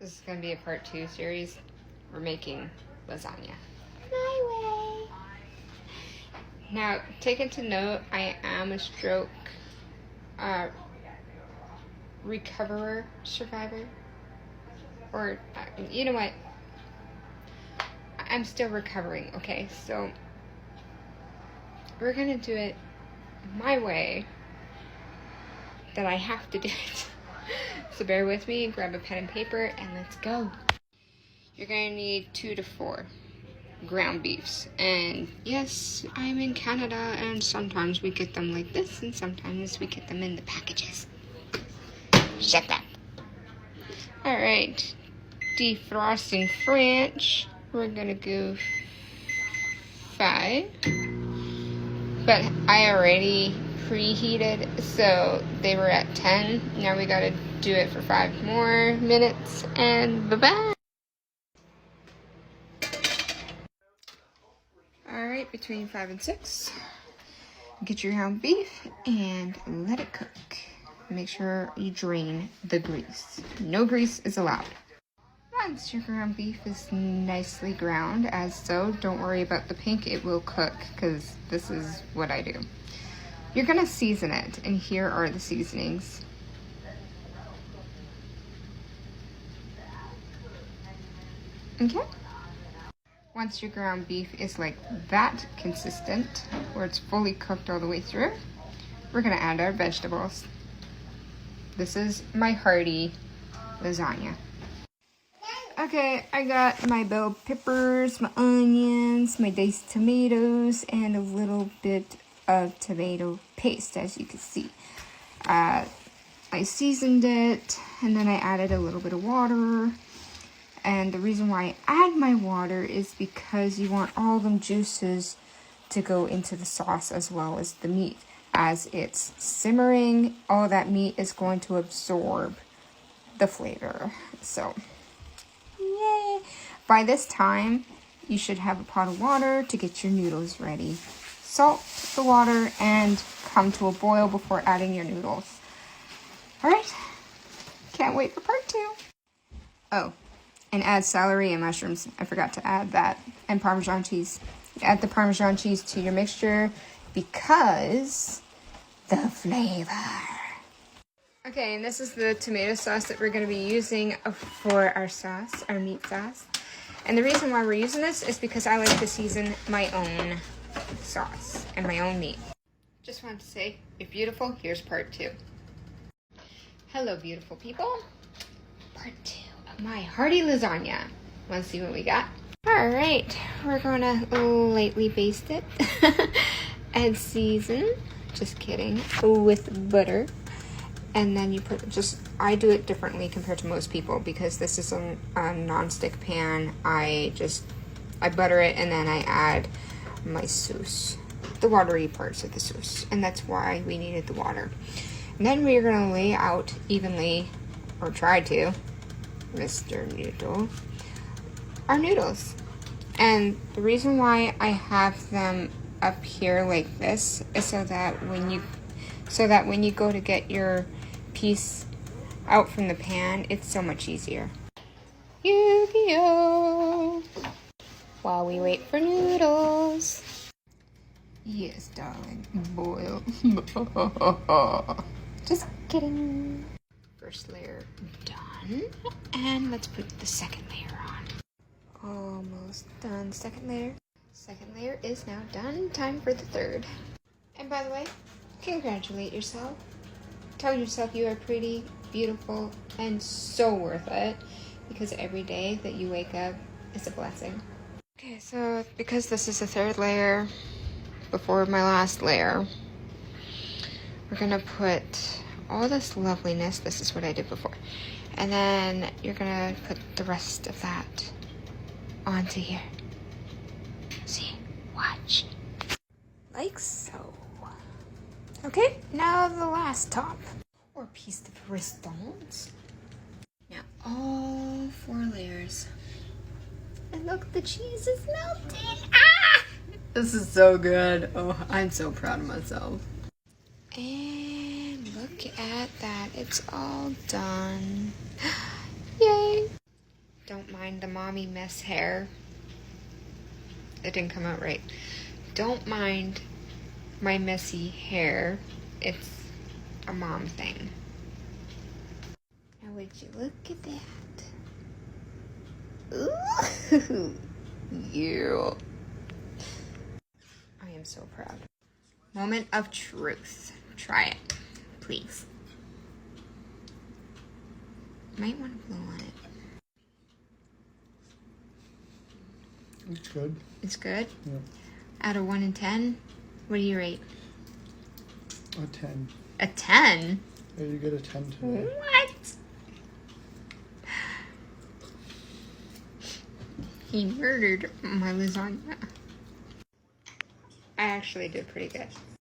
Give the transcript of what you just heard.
This is going to be a part 2 series. We're making lasagna. My way. Now, take into note, I am a stroke recoverer, survivor. Or, you know what? I'm still recovering, okay? So, we're going to do it my way. That I have to do it. So bear with me, grab a pen and paper, and let's go. You're gonna need 2 to 4 ground beefs. And yes, I'm in Canada, and sometimes we get them like this, and sometimes we get them in the packages. Shut up. Alright, defrosting French. We're gonna go 5. But I already preheated, so they were at 10. Now we gotta do it for 5 more minutes, and bye-bye. Alright, between 5 and 6, get your ground beef and let it cook. Make sure you drain the grease. No grease is allowed. Once your ground beef is nicely ground, as so, don't worry about the pink, it will cook, because this is what I do. You're gonna season it, and here are the seasonings. Okay? Once your ground beef is like that consistent, where it's fully cooked all the way through, we're gonna add our vegetables. This is my hearty lasagna. Okay, I got my bell peppers, my onions, my diced tomatoes, and a little bit of tomato paste, as you can see. I seasoned it, and then I added a little bit of water. And the reason why I add my water is because you want all them juices to go into the sauce as well as the meat. As it's simmering, all that meat is going to absorb the flavor. So, yay! By this time, you should have a pot of water to get your noodles ready. Salt the water and come to a boil before adding your noodles. Alright, can't wait for part 2. Oh, and add celery and mushrooms. I forgot to add that. And Parmesan cheese. Add the Parmesan cheese to your mixture because the flavor. Okay, and this is the tomato sauce that we're going to be using for our sauce, our meat sauce. And the reason why we're using this is because I like to season my own sauce and my own meat. Just wanted to say, you're beautiful, here's part 2. Hello, beautiful people. Part 2 of my hearty lasagna. Want to see what we got? All right, we're gonna lightly baste it and season. Just kidding, with butter. And then you put I do it differently compared to most people because this is a non-stick pan. I butter it and then I add my sauce, the watery parts of the sauce, and that's why we needed the water. And then we're gonna lay out evenly, or try to, Mr. Noodle, our noodles. And the reason why I have them up here like this is so that when you go to get your piece out from the pan, it's so much easier. Yu-Gi-Oh! While we wait for noodles. Yes, darling. Boil. Just kidding. First layer done. And let's put the second layer on. Almost done. Second layer. Second layer is now done. Time for the third. And by the way, congratulate yourself. Tell yourself you are pretty, beautiful, and so worth it. Because every day that you wake up is a blessing. Okay, so because this is the third layer before my last layer, we're gonna put all this loveliness. This is what I did before. And then you're gonna put the rest of that onto here. See, watch. Like so. Okay, now the last top, or piece de resistance. Now all 4 layers. And look, the cheese is melting. Ah! This is so good. Oh, I'm so proud of myself. And look at that, it's all done. Yay! Don't mind the mommy mess hair. It didn't come out right. Don't mind my messy hair. It's a mom thing. Now would you look at that? Ooh, yeah. I am so proud. Moment of truth. Try it, please. Might want to blow on it. It's good. It's good? Yeah. Out of 1 and 10, what do you rate? A 10. A 10? Yeah, you get a 10 today. What? He murdered my lasagna. I actually did pretty good.